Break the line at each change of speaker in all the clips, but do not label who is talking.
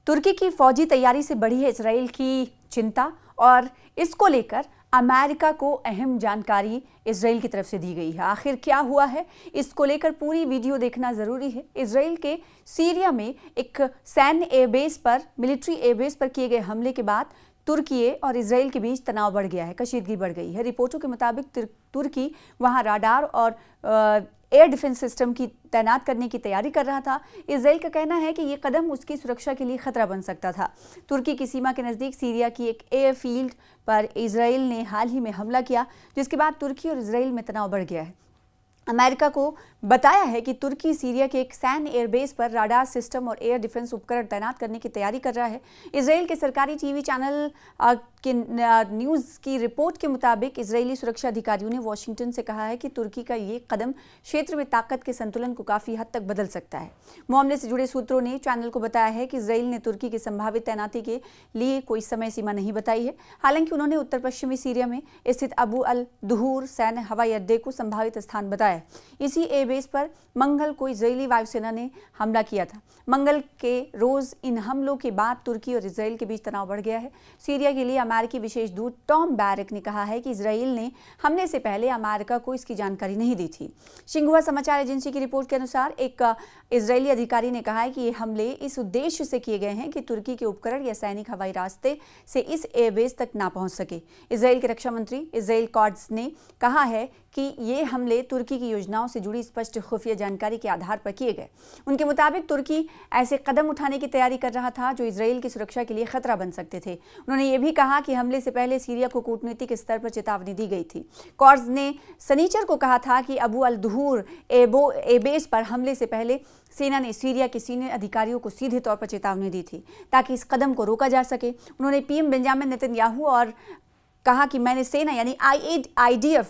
तुर्की की फौजी तैयारी से बढ़ी है इसराइल की चिंता और इसको लेकर अमेरिका को अहम जानकारी इसराइल की तरफ से दी गई है। आखिर क्या हुआ है, इसको लेकर पूरी वीडियो देखना ज़रूरी है। इसराइल के सीरिया में एक सैन्य एयरबेस पर, मिलिट्री एयरबेस पर किए गए हमले के बाद तुर्की और इसराइल के बीच तनाव बढ़ गया है, कशीदगी बढ़ गई है। रिपोर्टों के मुताबिक तुर्की वहां राडार और एयर डिफेंस सिस्टम की तैनात करने की तैयारी कर रहा था। इसराइल का कहना है कि ये कदम उसकी सुरक्षा के लिए खतरा बन सकता था। तुर्की की सीमा के नज़दीक सीरिया की एक एयरफील्ड पर इसराइल ने हाल ही में हमला किया, जिसके बाद तुर्की और इसराइल में तनाव बढ़ गया है। अमेरिका को बताया है कि तुर्की सीरिया के एक सैन्य एयरबेस पर राडार सिस्टम और एयर डिफेंस उपकरण तैनात करने की तैयारी कर रहा है। इसराइल के सरकारी टीवी चैनल के न्यूज़ की रिपोर्ट के मुताबिक इजरायली सुरक्षा अधिकारियों ने वॉशिंगटन से कहा है कि तुर्की का ये कदम क्षेत्र में ताकत के संतुलन को काफ़ी हद तक बदल सकता है। मामले से जुड़े सूत्रों ने चैनल को बताया है कि इसराइल ने तुर्की की संभावित तैनाती के लिए कोई समय सीमा नहीं बताई है। हालांकि उन्होंने उत्तर पश्चिमी सीरिया में स्थित अबू अल दुहूर सैन्य हवाई अड्डे को संभावित स्थान बताया। इसी एयरबेस पर मंगल को इजरायली वायुसेना ने हमला किया था। मंगल के रोज इन हमलों के बाद तुर्की और इसराइल के बीच तनाव बढ़ गया है। सीरिया के लिए अमेरिकी विशेष दूत टॉम बैरक ने कहा है कि इसराइल ने हमले से पहले अमेरिका को इसकी जानकारी नहीं दी थी। शिंगुआ समाचार एजेंसी की रिपोर्ट के अनुसार एक इजरायली अधिकारी ने कहा है कि ये हमले इस उद्देश्य से किए गए हैं कि तुर्की के उपकरण या सैनिक हवाई रास्ते से इस एयरबेस तक ना पहुंच सके। इसराइल के रक्षा मंत्री इजराइल कॉट्स ने कहा है कि ये हमले तुर्की की योजनाओं से जुड़ी स्पष्ट खुफिया जानकारी के आधार पर किए गए। उनके मुताबिक तुर्की ऐसे कदम उठाने की तैयारी कर रहा था जो इसराइल की सुरक्षा के लिए खतरा बन सकते थे। उन्होंने ये भी कहा कि हमले से पहले सीरिया को कूटनीतिक स्तर पर चेतावनी दी गई थी। कॉर्स ने शनिचर को कहा था कि अबू अल दुहूर एयरबेस पर हमले से पहले सेना ने सीरिया के सीनियर अधिकारियों को सीधे तौर पर चेतावनी दी थी ताकि इस कदम को रोका जा सके। उन्होंने पीएम बेंजामिन नेतन्याहू और कहा कि मैंने सेना यानी IDF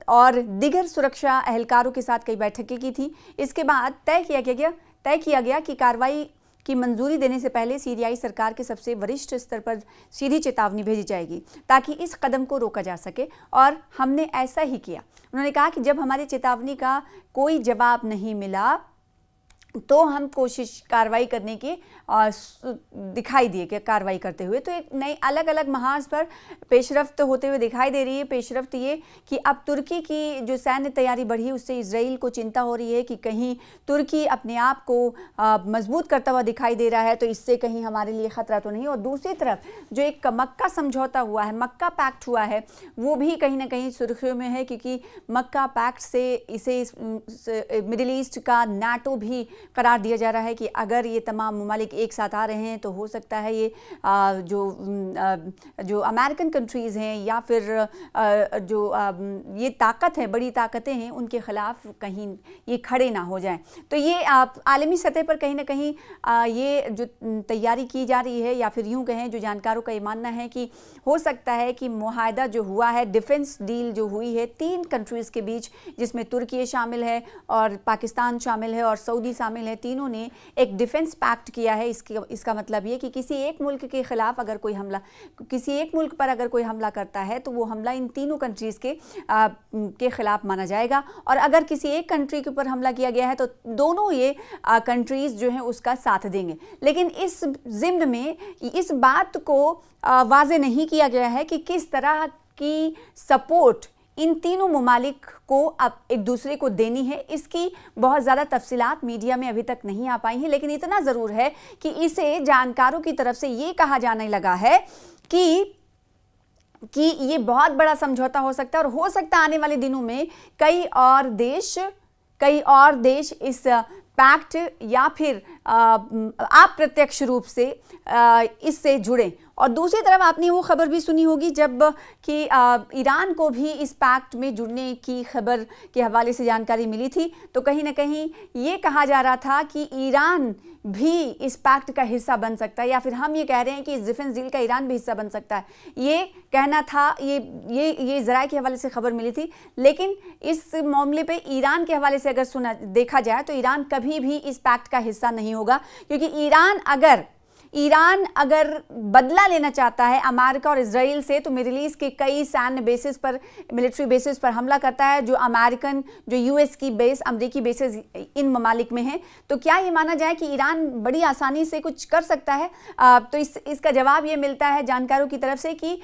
और दिगर सुरक्षा एहलकारों के साथ कई बैठकें की थी। इसके बाद तय किया गया कि कार्रवाई की मंजूरी देने से पहले सीरियाई सरकार के सबसे वरिष्ठ स्तर पर सीधी चेतावनी भेजी जाएगी ताकि इस कदम को रोका जा सके, और हमने ऐसा ही किया। उन्होंने कहा कि जब हमारी चेतावनी का कोई जवाब नहीं मिला तो हम कार्रवाई करने की दिखाई दिए कि कार्रवाई करते हुए तो एक नई अलग अलग महाज पर पेशरफ्त होते हुए दिखाई दे रही है। पेशरफ्त ये कि अब तुर्की की जो सैन्य तैयारी बढ़ी उससे इसराइल को चिंता हो रही है कि कहीं तुर्की अपने आप को मजबूत करता हुआ दिखाई दे रहा है तो इससे कहीं हमारे लिए खतरा तो नहीं। और दूसरी तरफ जो एक मक्का समझौता हुआ है, मक्का पैक्ट हुआ है, वो भी कहीं ना कहीं सुर्खियों में है क्योंकि मक्का पैक्ट से इसे मिडिल ईस्ट का नाटो भी करार दिया जा रहा है कि अगर ये तमाम ममालिक एक साथ आ रहे हैं तो हो सकता है ये जो अमेरिकन कंट्रीज़ हैं या फिर जो ये ताकत है, बड़ी ताकतें हैं, उनके ख़िलाफ़ कहीं ये खड़े ना हो जाएं। तो ये आलमी सतह पर कहीं ना कहीं ये जो तैयारी की जा रही है, या फिर यूँ कहें जो जानकारों का ये मानना है कि हो सकता है कि मुआहदा जो हुआ है, डिफेंस डील जो हुई है 3 कंट्रीज़ के बीच, जिसमें तुर्की शामिल है और पाकिस्तान शामिल है और सऊदी शामिल है, तीनों ने एक डिफेंस पैक्ट किया है। इसका मतलब ये कि किसी एक मुल्क के खिलाफ अगर कोई हमला, किसी एक मुल्क पर अगर कोई हमला करता है तो वो हमला इन तीनों कंट्रीज़ के खिलाफ माना जाएगा, और अगर किसी एक कंट्री के ऊपर हमला किया गया है तो दोनों ये कंट्रीज़ जो हैं उसका साथ देंगे। लेकिन इस ज़िम्न में इस बात को वाज़े नहीं किया गया है कि किस तरह की सपोर्ट इन तीनों ममालिक को अब एक दूसरे को देनी है। इसकी बहुत ज़्यादा तफसीलात मीडिया में अभी तक नहीं आ पाई हैं, लेकिन इतना ज़रूर है कि इसे जानकारों की तरफ से ये कहा जाने लगा है कि ये बहुत बड़ा समझौता हो सकता है, और हो सकता है आने वाले दिनों में कई और देश इस पैक्ट या फिर अप्रत्यक्ष रूप से इससे जुड़ें। और दूसरी तरफ आपने वो खबर भी सुनी होगी जब कि ईरान को भी इस पैक्ट में जुड़ने की खबर के हवाले से जानकारी मिली थी, तो कहीं ना कहीं ये कहा जा रहा था कि ईरान भी इस पैक्ट का हिस्सा बन सकता है, या फिर हम ये कह रहे हैं कि इस डिफेंस डील का ईरान भी हिस्सा बन सकता है। ये कहना था, ये ज़राए के हवाले से खबर मिली थी। लेकिन इस मामले पे ईरान के हवाले से अगर देखा जाए तो ईरान कभी भी इस पैक्ट का हिस्सा नहीं होगा, क्योंकि ईरान अगर ईरान अगर बदला लेना चाहता है अमेरिका और इजराइल से तो मिडिल ईस्ट के कई सैन्य बेसिस पर, मिलिट्री बेसिस पर हमला करता है, जो अमेरिकन, जो यूएस की बेस, अमेरिकी बेसिस इन ममालिक में हैं। तो क्या ये माना जाए कि ईरान बड़ी आसानी से कुछ कर सकता है? तो इसका जवाब ये मिलता है जानकारों की तरफ से कि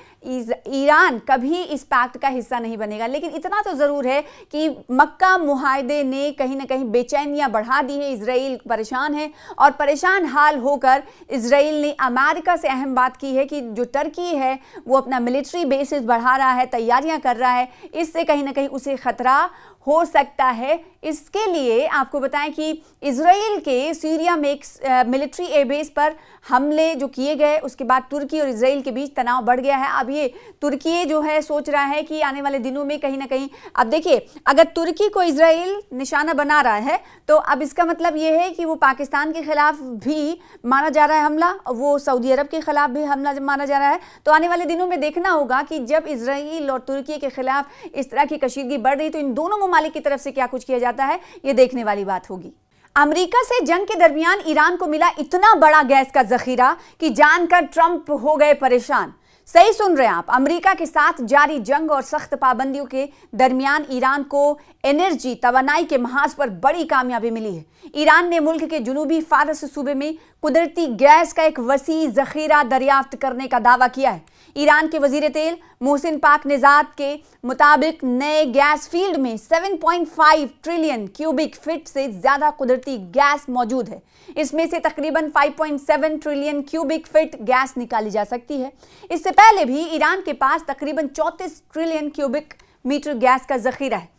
ईरान कभी इस पैक्ट का हिस्सा नहीं बनेगा। लेकिन इतना तो ज़रूर है कि मक्का मुआहदे ने कहीं ना कहीं बेचैनियाँ बढ़ा दी है, इजराइल परेशान है और परेशान हाल होकर इजराइल ने अमेरिका से अहम बात की है कि जो टर्की है वो अपना मिलिट्री बेसिस बढ़ा रहा है, तैयारियां कर रहा है, इससे कहीं ना कहीं उसे खतरा हो सकता है। इसके लिए आपको बताएं कि इजराइल के सीरिया में एक मिलिट्री एयरबेस पर हमले जो किए गए, उसके बाद तुर्की और इजराइल के बीच तनाव बढ़ गया है। अब ये तुर्की जो है सोच रहा है कि आने वाले दिनों में कहीं ना कहीं, अब देखिए अगर तुर्की को इजराइल निशाना बना रहा है तो अब इसका मतलब ये है कि वो पाकिस्तान के खिलाफ भी माना जा रहा है हमला, वो सऊदी अरब के खिलाफ भी हमला माना जा रहा है। तो आने वाले दिनों में देखना होगा कि जब इजराइल और तुर्की के खिलाफ इस तरह की कशीदगी बढ़ रही तो इन दोनों ममालिक की तरफ से क्या कुछ किया जाता है, ये देखने वाली बात होगी। अमेरिका से जंग के दरमियान ईरान को मिला इतना बड़ा गैस का जखीरा कि जानकर ट्रंप हो गए परेशान। सही सुन रहे हैं आप, अमेरिका के साथ जारी जंग और सख्त पाबंदियों के दरमियान ईरान को एनर्जी, तवानाई के महाज पर बड़ी कामयाबी मिली है। ईरान ने मुल्क के जुनूबी फारस सूबे में कुदरती गैस का एक वसी जखीरा दरियाफ्त करने का दावा किया है। ईरान के वजीर तेल मोहसिन पाकनेजाद के मुताबिक नए गैस फील्ड में 7.5 ट्रिलियन क्यूबिक फीट से ज्यादा कुदरती गैस मौजूद है। इसमें से तकरीबन 5.7 ट्रिलियन क्यूबिक फीट गैस निकाली जा सकती है। इससे पहले भी ईरान के पास तकरीबन 34 ट्रिलियन क्यूबिक मीटर गैस का जखीरा है।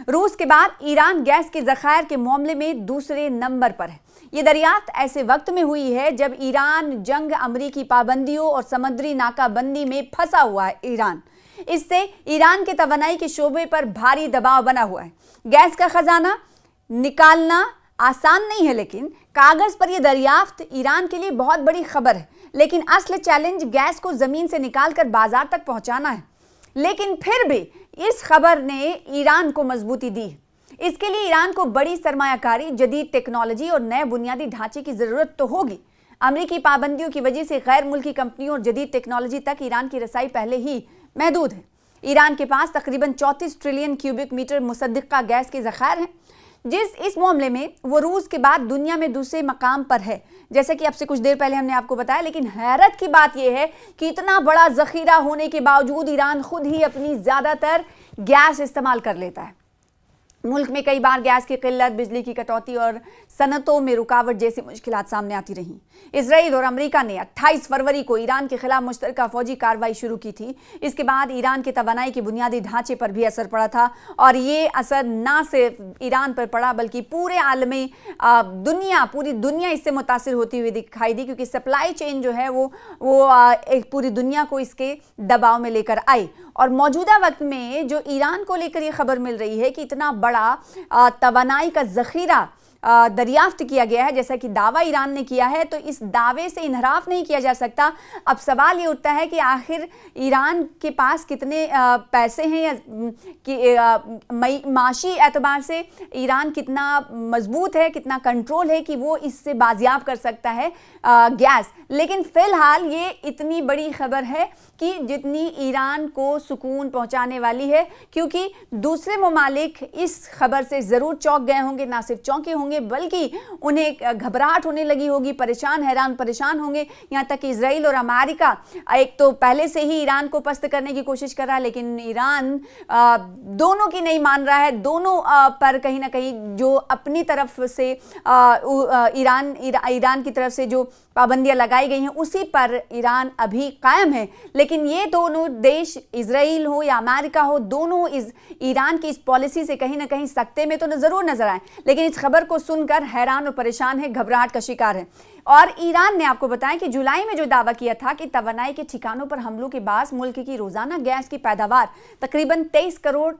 रूस के बाद ईरान गैस के जखायर के मामले में दूसरे नंबर पर है। ये दरियाफ्त ऐसे वक्त में हुई है जब ईरान जंग, अमरीकी पाबंदियों और समुद्री नाकाबंदी में फंसा हुआ है। ईरान इससे ईरान के तवानाई के शोबे पर भारी दबाव बना हुआ है। गैस का खजाना निकालना आसान नहीं है, लेकिन कागज पर यह दरियाफ्त ईरान के लिए बहुत बड़ी खबर है। लेकिन असली चैलेंज गैस को जमीन से निकालकर बाजार तक पहुंचाना है। लेकिन फिर भी इस खबर ने ईरान को मजबूती दी। इसके लिए ईरान को बड़ी सरमायाकारी, जदीद टेक्नोलॉजी और नए बुनियादी ढांचे की जरूरत तो होगी। अमेरिकी पाबंदियों की वजह से गैर मुल्की कंपनियों और जदीद टेक्नोलॉजी तक ईरान की रसाई पहले ही महदूद है। ईरान के पास तकरीबन 34 ट्रिलियन क्यूबिक मीटर मुसद्दिका गैस के ज़खायर हैं, इस मामले में वो रूस के बाद दुनिया में दूसरे मकाम पर है, जैसे कि अब से कुछ देर पहले हमने आपको बताया। लेकिन हैरत की बात यह है कि इतना बड़ा जखीरा होने के बावजूद ईरान खुद ही अपनी ज़्यादातर गैस इस्तेमाल कर लेता है। मुल्क में कई बार गैस की किल्लत, बिजली की कटौती और सनतों में रुकावट जैसी मुश्किलात सामने आती रहीं। इजराइल और अमेरिका ने 28 फरवरी को ईरान के खिलाफ मुश्तरका फौजी कार्रवाई शुरू की थी। इसके बाद ईरान के तवानाई के बुनियादी ढांचे पर भी असर पड़ा था और ये असर ना सिर्फ ईरान पर पड़ा बल्कि पूरे आलमी पूरी दुनिया इससे मुतासिर होती हुई दिखाई दी, क्योंकि सप्लाई चेन जो है वो एक पूरी दुनिया को इसके दबाव में लेकर आई। और मौजूदा वक्त में जो ईरान को लेकर ये खबर मिल रही है कि इतना बड़ा तवानाई का जखीरा दरियाफ्त किया गया है, जैसा कि दावा ईरान ने किया है, तो इस दावे से इनहराफ नहीं किया जा सकता। अब सवाल ये उठता है कि आखिर ईरान के पास कितने पैसे हैं या कि माशी एतबार से ईरान कितना मजबूत है, कितना कंट्रोल है कि वो इससे बाजियाब कर सकता है गैस। लेकिन फिलहाल ये इतनी बड़ी खबर है कि जितनी ईरान को सुकून पहुंचाने वाली है, क्योंकि दूसरे ममालिक इस खबर से ज़रूर चौंक गए होंगे। ना सिर्फ चौंके होंगे बल्कि उन्हें घबराहट होने लगी होगी, हैरान परेशान होंगे। यहाँ तक कि इजराइल और अमेरिका एक तो पहले से ही ईरान को पस्त करने की कोशिश कर रहा है, लेकिन ईरान दोनों की नहीं मान रहा है। दोनों पर कहीं ना कहीं जो अपनी तरफ से ईरान की तरफ से जो पाबंदियां लगाई गई हैं उसी पर ईरान अभी कायम है। लेकिन ये दोनों देश, इजराइल हो या अमेरिका हो, दोनों ईरान की इस पॉलिसी से कहीं ना कहीं सकते में तो जरूर नजर आए, लेकिन इस खबर को सुनकर हैरान और परेशान है, घबराहट का शिकार है। और ईरान ने आपको बताया कि जुलाई में जो दावा किया था कि तवानाई के ठिकानों पर हमलों के बाद मुल्क की रोजाना गैस की पैदावार तकरीबन 23 करोड़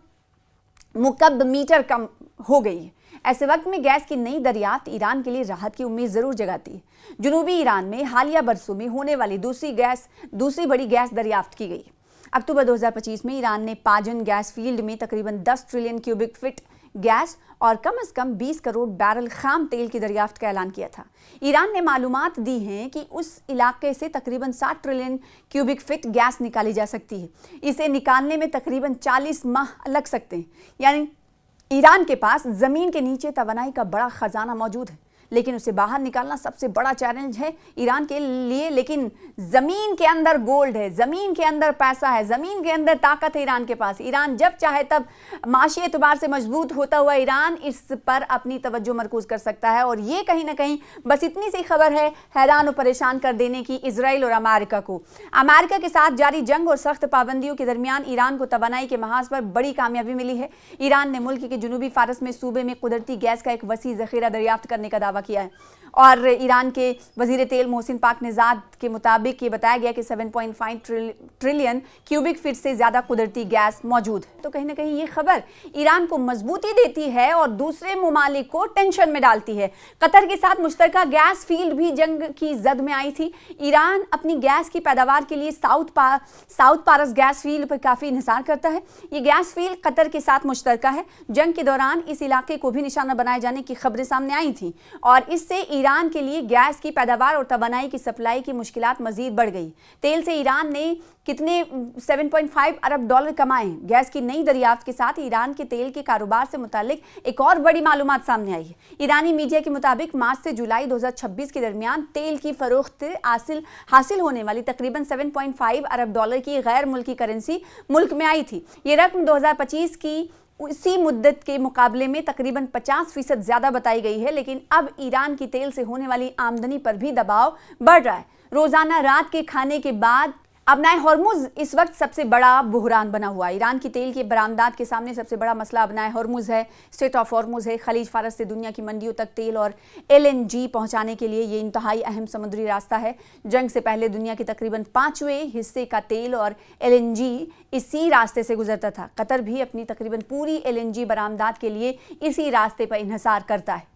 मुकब मीटर कम हो गई है। ऐसे वक्त में गैस की नई दरियाफ्त ईरान के लिए राहत की उम्मीद जरूर जगाती है। जुनूबी ईरान में हालिया बरसों में होने वाली दूसरी बड़ी गैस दरियाफ्त की गई। अक्टूबर 2025 में ईरान ने पाजन गैस फील्ड में तकरीबन 10 ट्रिलियन क्यूबिक फीट गैस और कम से कम 20 करोड़ बैरल खाम तेल की दरियाफ्त का ऐलान किया था। ईरान ने मालूमात दी हैं कि उस इलाके से तकरीबन 60 ट्रिलियन क्यूबिक फीट गैस निकाली जा सकती है। इसे निकालने में तकरीबन 40 माह लग सकते हैं। यानी ईरान के पास ज़मीन के नीचे तवानाई का बड़ा खजाना मौजूद है, लेकिन उसे बाहर निकालना सबसे बड़ा चैलेंज है ईरान के लिए। लेकिन ज़मीन के अंदर गोल्ड है, ज़मीन के अंदर पैसा है, ज़मीन के अंदर ताकत है ईरान के पास। ईरान जब चाहे तब माशी एतबार से मजबूत होता हुआ ईरान इस पर अपनी तवज्जो मरकूज कर सकता है। और ये कहीं ना कहीं बस इतनी सी खबर है हैरान और परेशान कर देने की इजराइल और अमेरिका को। अमेरिका के साथ जारी जंग और सख्त पाबंदियों के दरमियान ईरान को तवानाई के महाज पर बड़ी कामयाबी मिली है। ईरान ने मुल्क के जनूबी फारस में सूबे में कुदरती गैस का एक वसी ज़ख़ीरा दरियाफ्त करने का दावा किया है। और ईरान के वजीर तेल मोहसिन पाकनेजाद के मुताबिक ये बताया गया कि 7.5 ट्रिलियन क्यूबिक फीट से ज़्यादा कुदरती गैस मौजूद है। तो कहीं ना कहीं ये खबर ईरान को मजबूती देती है और दूसरे ममालिक को टेंशन में डालती है। कतर के साथ मुश्तरका गैस फील्ड भी जंग की जद में आई थी। ईरान अपनी गैस की पैदावार के लिए साउथ पारस गैस फील्ड पर काफ़ी इंहिसार करता है। ये गैस फील्ड कतर के साथ मुश्तरका है। जंग के दौरान इस इलाके को भी निशाना बनाए जाने की खबरें सामने आई थी और इससे ईरान के लिए गैस की पैदावार और तवानाई की सप्लाई की मुश्किलात मजीद बढ़ गई। तेल से ईरान ने कितने 7.5 अरब डॉलर कमाए। गैस की नई दरियाफ्त के साथ ईरान के तेल के कारोबार से मुतालिक एक और बड़ी मालूमात सामने आई है। ईरानी मीडिया के मुताबिक मार्च से जुलाई 2026 के दरमियान तेल की फरोख्त हासिल होने वाली तकरीबन 7.5 अरब डॉलर की गैर मुल्की करेंसी मुल्क में आई थी। ये रकम 2025 की उसी मुद्दत के मुकाबले में तकरीबन 50% ज़्यादा बताई गई है। लेकिन अब ईरान की तेल से होने वाली आमदनी पर भी दबाव बढ़ रहा है। रोज़ाना रात के खाने के बाद अबनाए हॉर्मुज़ इस वक्त सबसे बड़ा बुहरान बना हुआ है। ईरान की तेल के बरामदात के सामने सबसे बड़ा मसला अबनाए हॉर्मुज़ है, स्ट्रेट ऑफ हॉर्मुज़ है। खलीज फारस से दुनिया की मंडियों तक तेल और LNG पहुंचाने के लिए ये इंतहाई अहम समुद्री रास्ता है। जंग से पहले दुनिया के तकरीबन 5वें हिस्से का तेल और LNG इसी रास्ते से गुजरता था। कतर भी अपनी तकरीबन पूरी LNG बरामदात के लिए इसी रास्ते पर इन्हिसार करता है।